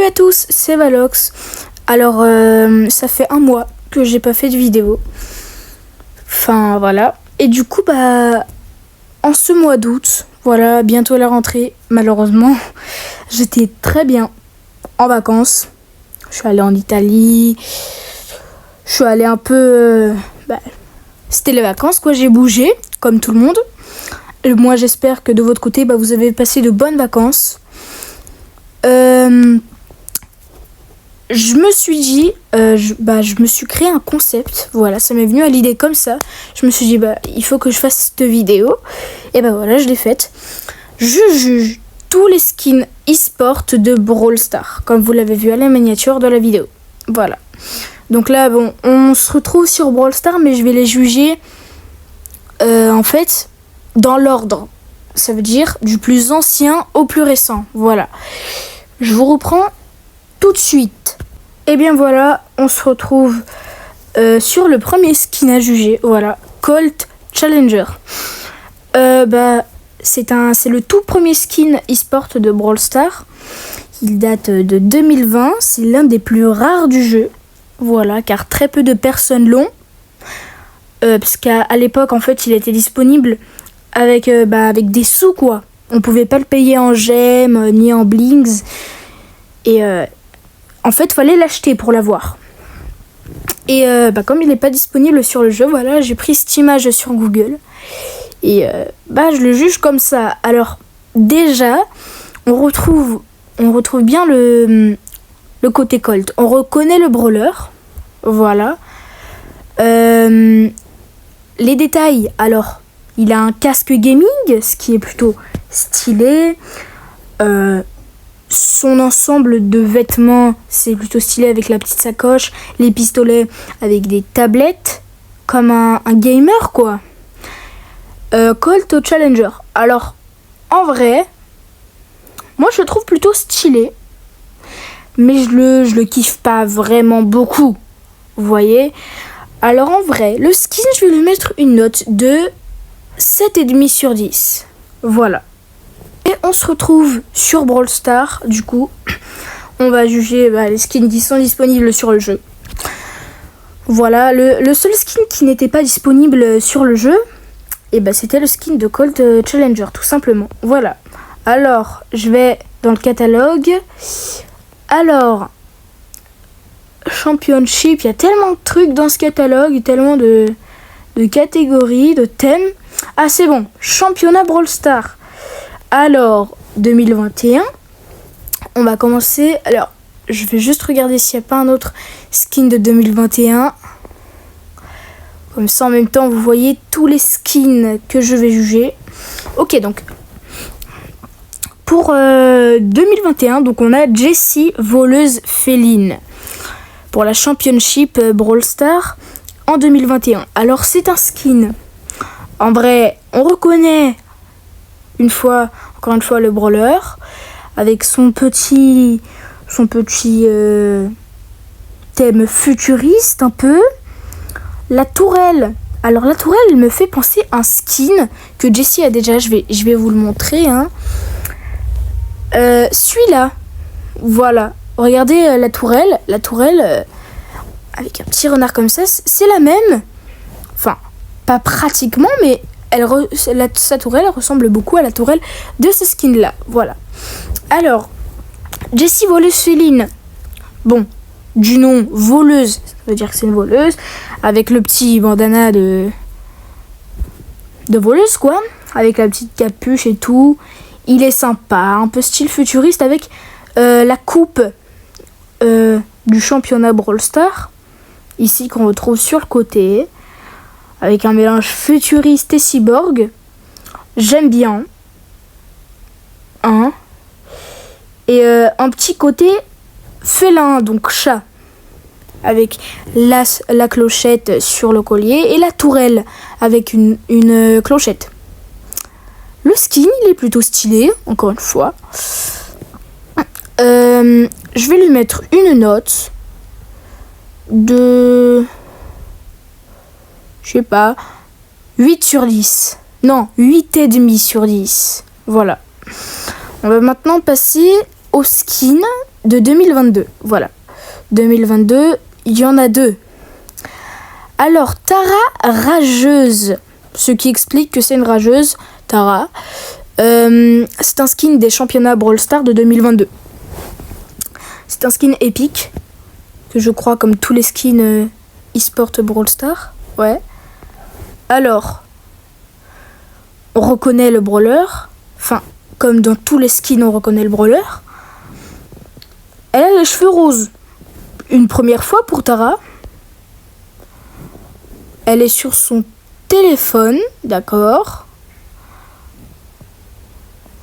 à tous, c'est Valox. Alors, ça fait un mois que j'ai pas fait de vidéo. Enfin, voilà. Et du coup, en ce mois d'août, voilà, bientôt la rentrée, malheureusement, j'étais très bien en vacances. Je suis allée en Italie. Je suis allée un peu... c'était les vacances, quoi. J'ai bougé, comme tout le monde. Et moi, j'espère que de votre côté, vous avez passé de bonnes vacances. Je me suis dit, je me suis créé un concept. Voilà, ça m'est venu à l'idée comme ça. Je me suis dit, il faut que je fasse cette vidéo. Et voilà, je l'ai faite. Je juge tous les skins e-sport de Brawl Stars, comme vous l'avez vu à la miniature de la vidéo. Voilà. Donc là, on se retrouve sur Brawl Stars, mais je vais les juger, en fait, dans l'ordre. Ça veut dire du plus ancien au plus récent. Voilà. Je vous reprends tout de suite. Et bien voilà, on se retrouve sur le premier skin à juger. Voilà, Colt Challenger. C'est le tout premier skin e-sport de Brawl Stars. Il date de 2020. C'est l'un des plus rares du jeu. Voilà, car très peu de personnes l'ont. Parce qu'à l'époque, en fait, il était disponible avec des sous, quoi. On pouvait pas le payer en gemmes ni en blings. Et en fait, fallait l'acheter pour l'avoir. Et comme il n'est pas disponible sur le jeu, voilà, j'ai pris cette image sur Google. Et je le juge comme ça. Alors, déjà, on retrouve bien le côté Colt. On reconnaît le brawler. Voilà. Les détails, alors, il a un casque gaming, ce qui est plutôt stylé. Son ensemble de vêtements, c'est plutôt stylé avec la petite sacoche, les pistolets avec des tablettes, comme un gamer, quoi. Colt Challenger. Alors, en vrai, moi je le trouve plutôt stylé, mais je le kiffe pas vraiment beaucoup. Vous voyez? Alors en vrai, le skin, je vais lui mettre une note de 7,5 sur 10. Voilà. Et on se retrouve sur Brawl Stars, du coup. On va juger les skins qui sont disponibles sur le jeu. Voilà, le seul skin qui n'était pas disponible sur le jeu, c'était le skin de Colt Challenger, tout simplement. Voilà. Alors, je vais dans le catalogue. Alors, Championship, il y a tellement de trucs dans ce catalogue, tellement de catégories, de thèmes. Ah, c'est bon, championnat Brawl Stars. Alors, 2021, on va commencer. Alors, je vais juste regarder s'il n'y a pas un autre skin de 2021. Comme ça, en même temps, vous voyez tous les skins que je vais juger. Ok, donc, pour 2021, donc on a Jessie, voleuse féline. Pour la Championship Brawl Stars en 2021. Alors, c'est un skin. En vrai, on reconnaît encore une fois le brawler avec son petit thème futuriste un peu. La tourelle. Alors la tourelle, elle me fait penser à un skin que Jessie a déjà. Je vais vous le montrer. Celui-là. Voilà. Regardez la tourelle. La tourelle avec un petit renard comme ça, c'est la même. Enfin, pas pratiquement, mais sa tourelle ressemble beaucoup à la tourelle de ce skin-là. Voilà. Alors, Jessie voleuse féline. Bon, du nom voleuse, ça veut dire que c'est une voleuse. Avec le petit bandana de voleuse, quoi. Avec la petite capuche et tout. Il est sympa, un peu style futuriste avec la coupe du championnat Brawl Stars. Ici, qu'on retrouve sur le côté. Avec un mélange futuriste et cyborg. J'aime bien. Et un petit côté félin, donc chat. Avec la clochette sur le collier et la tourelle avec une clochette. Le skin, il est plutôt stylé, encore une fois. Je vais lui mettre une note de... je sais pas, 8 sur 10. Non, 8,5 sur 10. Voilà. On va maintenant passer aux skins de 2022. Voilà. 2022, il y en a 2. Alors, Tara rageuse. Ce qui explique que c'est une rageuse, Tara. C'est un skin des championnats Brawl Stars de 2022. C'est un skin épique. Que je crois comme tous les skins e-sport Brawl Stars. Ouais. Alors, on reconnaît le brawler. Enfin, comme dans tous les skins, on reconnaît le brawler. Elle a les cheveux roses. Une première fois pour Tara. Elle est sur son téléphone, d'accord.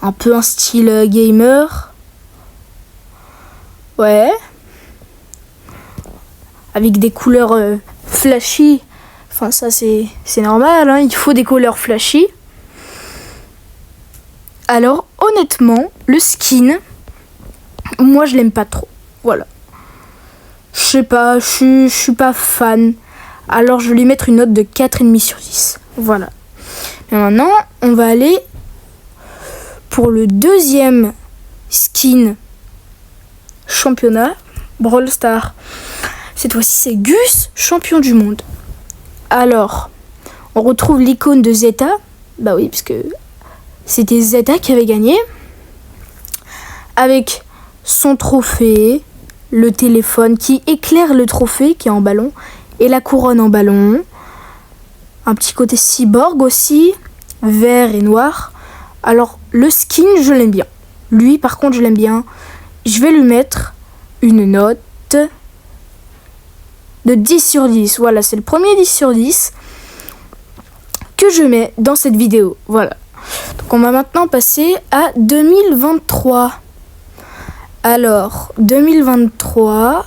Un peu un style gamer. Ouais. Avec des couleurs flashy. Enfin, ça, c'est normal, hein. Il faut des couleurs flashy. Alors, honnêtement, le skin, moi, je l'aime pas trop. Voilà. Je sais pas, je suis pas fan. Alors, je vais lui mettre une note de 4,5 sur 10. Voilà. Et maintenant, on va aller pour le deuxième skin championnat Brawl Stars. Cette fois-ci, c'est Gus, champion du monde. Alors, on retrouve l'icône de Zeta. Bah oui, parce que c'était Zeta qui avait gagné. Avec son trophée, le téléphone qui éclaire le trophée qui est en ballon et la couronne en ballon. Un petit côté cyborg aussi, vert et noir. Alors, le skin, je l'aime bien. Lui, par contre, je l'aime bien. Je vais lui mettre une note de 10 sur 10. Voilà, c'est le premier 10 sur 10 que je mets dans cette vidéo. Voilà. Donc, on va maintenant passer à 2023. Alors, 2023...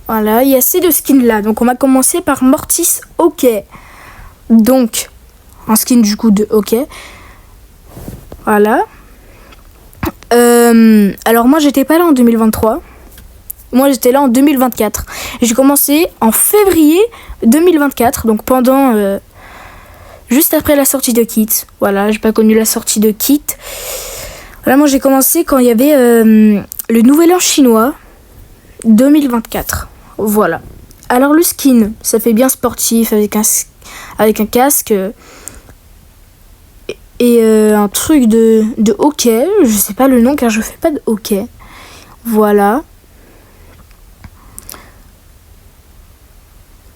Voilà, il y a ces 2 skins là. Donc on va commencer par Mortis Hockey. Donc, un skin du coup de hockey. Voilà. Alors moi j'étais pas là en 2023. Moi j'étais là en 2024. J'ai commencé en février 2024. Donc pendant... juste après la sortie de Kit. Voilà, j'ai pas connu la sortie de Kit. Voilà, moi j'ai commencé quand il y avait le nouvel an chinois 2024. Voilà. Alors le skin, ça fait bien sportif avec un casque et un truc de hockey. Je sais pas le nom car je fais pas de hockey. Voilà.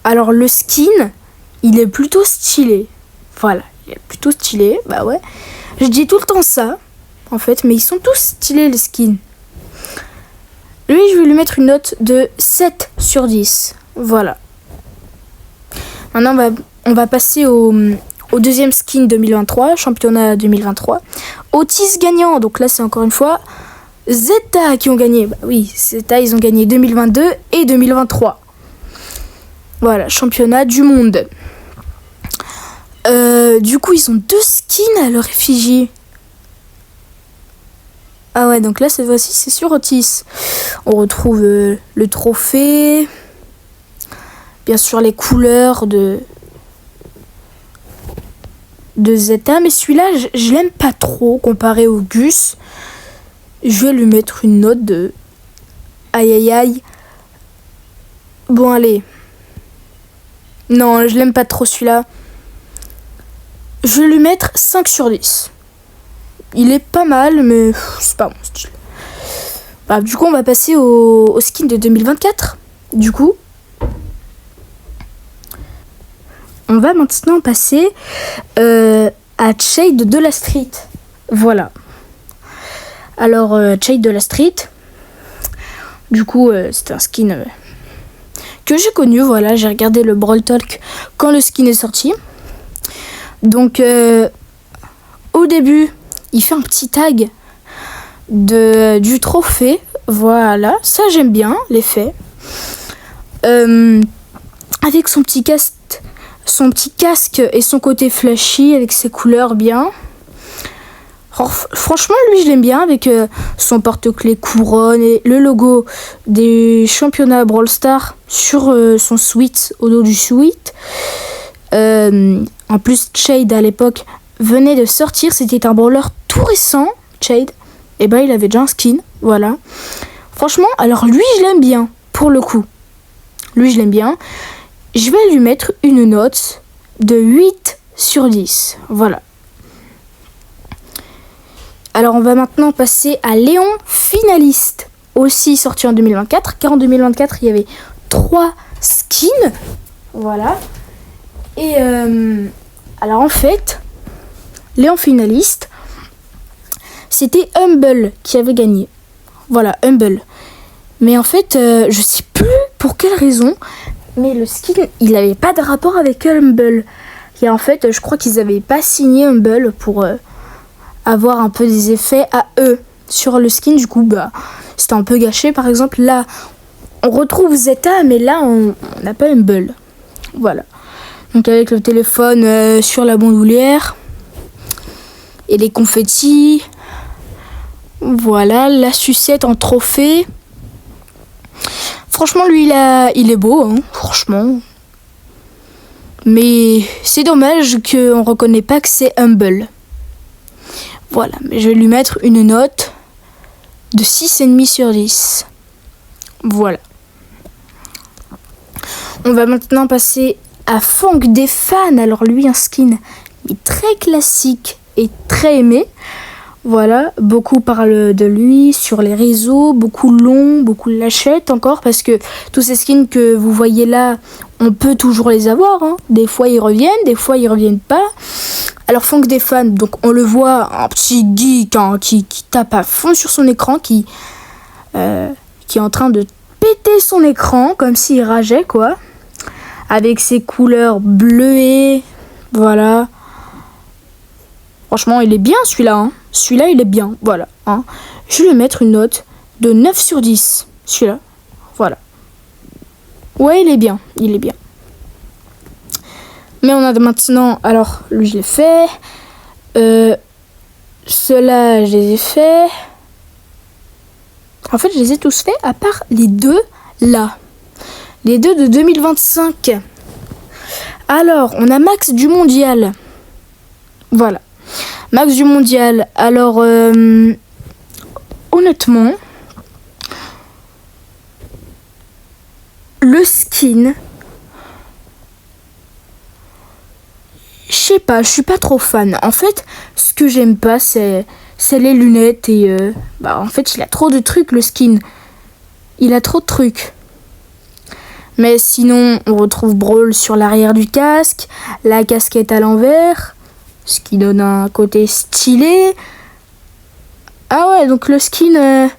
Alors le skin, il est plutôt stylé. Voilà, il est plutôt stylé. Bah ouais. Je dis tout le temps ça, en fait, mais ils sont tous stylés les skins. Lui, je vais lui mettre une note de 7 sur 10. Voilà. Maintenant, on va passer au deuxième skin 2023, championnat 2023. Otis gagnant. Donc là, c'est encore une fois Zeta qui ont gagné. Bah oui, Zeta, ils ont gagné 2022 et 2023. Voilà, championnat du monde. Du coup, ils ont 2 skins à leur effigie. Ah ouais, donc là, cette fois-ci, c'est sur Otis. On retrouve le trophée. Bien sûr, les couleurs de Zeta. Mais celui-là, je l'aime pas trop comparé au Gus. Je vais lui mettre une note de... Aïe, aïe, aïe. Bon, allez. Non, je l'aime pas trop celui-là. Je vais lui mettre 5 sur 10. Il est pas mal, mais c'est pas mon style. Bah, du coup, on va passer au skin de 2024. Du coup, on va maintenant passer à Shade de la Street. Voilà. Alors, Shade de la Street, du coup, c'est un skin que j'ai connu. Voilà, j'ai regardé le Brawl Talk quand le skin est sorti. Donc, au début, il fait un petit tag du trophée. Voilà, ça j'aime bien l'effet. Avec son petit casque et son côté flashy avec ses couleurs bien. Alors, franchement, lui je l'aime bien avec son porte-clés couronne et le logo des championnats Brawl Stars sur son sweat, au dos du sweat. En plus, Shade à l'époque venait de sortir, c'était un brawler tout récent, Shade. et ben il avait déjà un skin, voilà. Franchement, alors lui je l'aime bien, pour le coup. Lui je l'aime bien. Je vais lui mettre une note de 8 sur 10, voilà. Alors on va maintenant passer à Léon Finaliste, aussi sorti en 2024, car en 2024 il y avait 3 skins, voilà. Et alors en fait, Léon Finaliste, c'était Humble qui avait gagné. Voilà, Humble. Mais en fait, je sais plus pour quelle raison, mais le skin, il n'avait pas de rapport avec Humble. Et en fait, je crois qu'ils n'avaient pas signé Humble pour avoir un peu des effets à eux sur le skin. Du coup, bah, c'était un peu gâché. Par exemple, là, on retrouve Zeta, mais là, on n'a pas Humble. Voilà. Donc avec le téléphone sur la bandoulière et les confettis. Voilà, la sucette en trophée. Franchement, lui, il est beau, hein, franchement. Mais c'est dommage qu'on ne reconnaît pas que c'est Humble. Voilà, mais je vais lui mettre une note de 6,5 sur 10. Voilà. On va maintenant passer à Funk des fans. Alors lui, un skin très classique et très aimé. Voilà, beaucoup parlent de lui sur les réseaux, beaucoup l'ont, beaucoup l'achètent encore parce que tous ces skins que vous voyez là, on peut toujours les avoir, hein. Des fois ils reviennent, des fois ils reviennent pas. Alors Funk des fans, donc on le voit, un petit geek hein, qui tape à fond sur son écran, qui est en train de péter son écran comme s'il rageait quoi, avec ses couleurs bleuées, voilà. Franchement, il est bien celui-là, hein. Celui-là, il est bien, voilà. Hein. Je vais lui mettre une note de 9 sur 10. Celui-là, voilà. Ouais, il est bien, il est bien. Mais on a maintenant... Alors, lui, je l'ai fait. Ceux-là, je les ai faits. En fait, je les ai tous faits, à part les deux là. Les deux de 2025. Alors, on a Max du Mondial. Voilà. Max du Mondial. Alors, honnêtement, le skin, je sais pas, je suis pas trop fan. En fait, ce que j'aime pas, c'est les lunettes et en fait, il a trop de trucs le skin. Il a trop de trucs. Mais sinon, on retrouve Brawl sur l'arrière du casque, la casquette à l'envers, ce qui donne un côté stylé. Ah ouais, donc le skin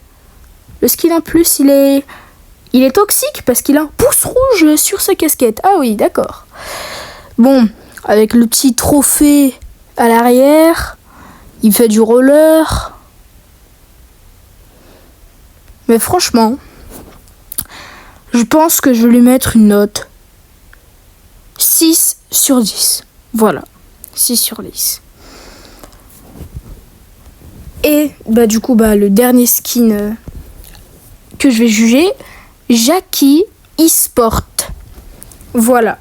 en plus, il est toxique parce qu'il a un pouce rouge sur sa casquette. Ah oui, d'accord. Bon, avec le petit trophée à l'arrière, il fait du roller. Mais franchement, je pense que je vais lui mettre une note 6 sur 10. Voilà, 6 sur 10. Et du coup, le dernier skin que je vais juger, Jackie eSport. Voilà.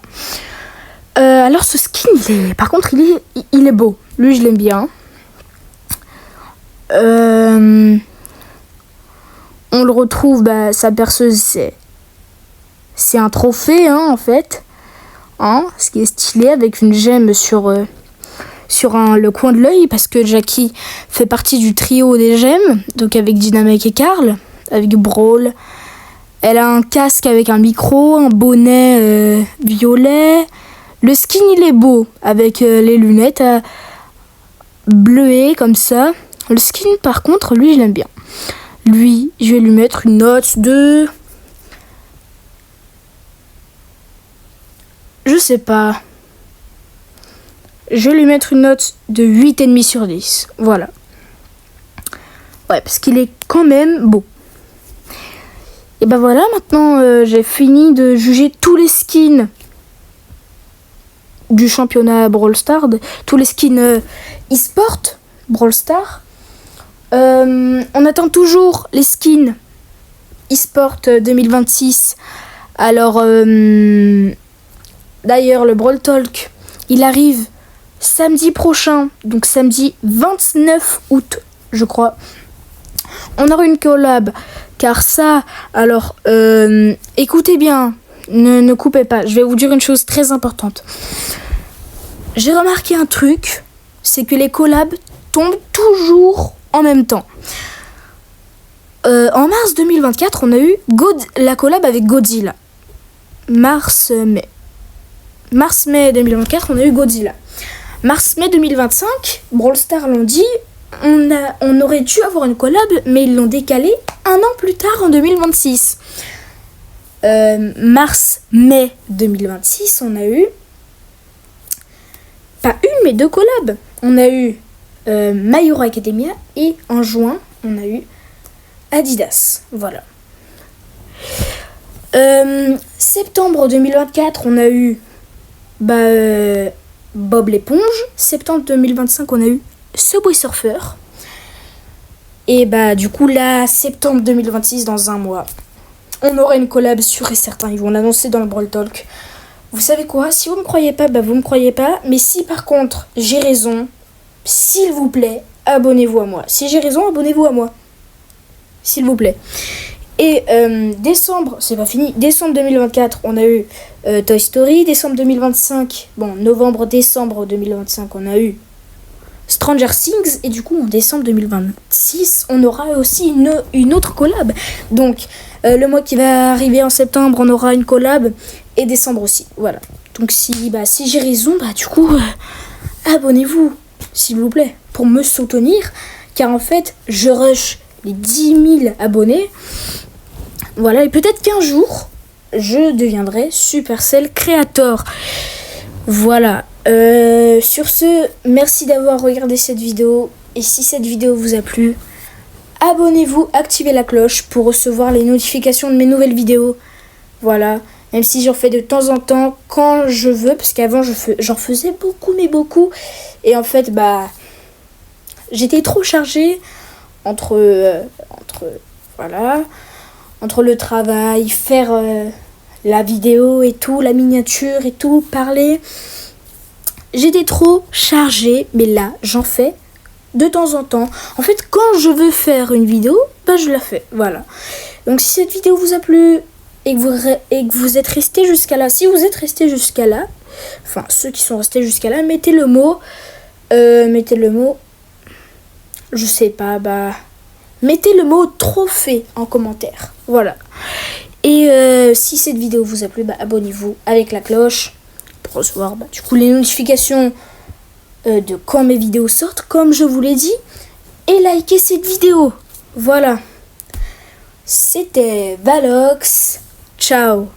Alors ce skin, par contre, il est beau. Lui, je l'aime bien. On le retrouve, sa perceuse, c'est un trophée, hein, en fait. Hein, ce qui est stylé, avec une gemme sur le coin de l'œil, parce que Jackie fait partie du trio des gemmes, donc avec Dynamite et Karl, avec Brawl. Elle a un casque avec un micro, un bonnet violet. Le skin, il est beau, avec les lunettes bleuées, comme ça. Le skin, par contre, lui, je l'aime bien. Lui, je vais lui mettre une note de... Je sais pas. Je vais lui mettre une note de 8,5 sur 10. Voilà. Ouais, parce qu'il est quand même beau. Et voilà, maintenant j'ai fini de juger tous les skins du championnat Brawl Stars, tous les skins e-sport Brawl Stars. On attend toujours les skins e-sport 2026. Alors, d'ailleurs, le Brawl Talk, il arrive samedi prochain, donc samedi 29 août, je crois. on aura une collab. Car ça, alors, écoutez bien, ne coupez pas. Je vais vous dire une chose très importante. J'ai remarqué un truc, c'est que les collabs tombent toujours en même temps. En mars 2024, on a eu la collab avec Godzilla. Mars-mai 2024, on a eu Godzilla. Mars-mai 2025, Brawl Stars l'ont dit, on aurait dû avoir une collab, mais ils l'ont décalé un an plus tard en 2026. Mars-mai 2026, on a eu pas une mais 2 collabs. On a eu My Hero Academia et en juin, on a eu Adidas. Voilà. Septembre 2024, on a eu Bob l'éponge. Septembre 2025, on a eu Subway Surfer. Et du coup là, septembre 2026, dans un mois, on aura une collab sûr et certain. Ils vont l'annoncer dans le Brawl Talk. Vous savez quoi? Si vous me croyez pas, vous me croyez pas. Mais si par contre j'ai raison, s'il vous plaît, abonnez-vous à moi. Si j'ai raison, abonnez-vous à moi. S'il vous plaît. Et décembre, c'est pas fini. Décembre 2024, on a eu Toy Story. Décembre 2025, novembre-décembre 2025, on a eu Stranger Things. Et du coup, en décembre 2026, on aura aussi une autre collab. Donc, le mois qui va arriver en septembre, on aura une collab. Et décembre aussi. Voilà. Donc, si j'ai raison, du coup, abonnez-vous, s'il vous plaît, pour me soutenir. Car en fait, je rush les 10 000 abonnés. Voilà, et peut-être qu'un jour, je deviendrai Supercell Creator. Voilà. Sur ce, merci d'avoir regardé cette vidéo. Et si cette vidéo vous a plu, abonnez-vous, activez la cloche pour recevoir les notifications de mes nouvelles vidéos. Voilà. Même si j'en fais de temps en temps, quand je veux. Parce qu'avant, j'en faisais beaucoup. Et en fait, j'étais trop chargée entre le travail, faire la vidéo et tout, la miniature et tout, parler. J'étais trop chargée, mais là, j'en fais de temps en temps. En fait, quand je veux faire une vidéo, je la fais, voilà. Donc, si cette vidéo vous a plu et que vous êtes resté jusqu'à là, si vous êtes resté jusqu'à là, enfin, ceux qui sont restés jusqu'à là, mettez le mot, je sais pas, mettez le mot trophée en commentaire. Voilà. Et si cette vidéo vous a plu, abonnez-vous avec la cloche pour recevoir du coup les notifications de quand mes vidéos sortent, comme je vous l'ai dit. Et likez cette vidéo. Voilà. C'était Valox. Ciao.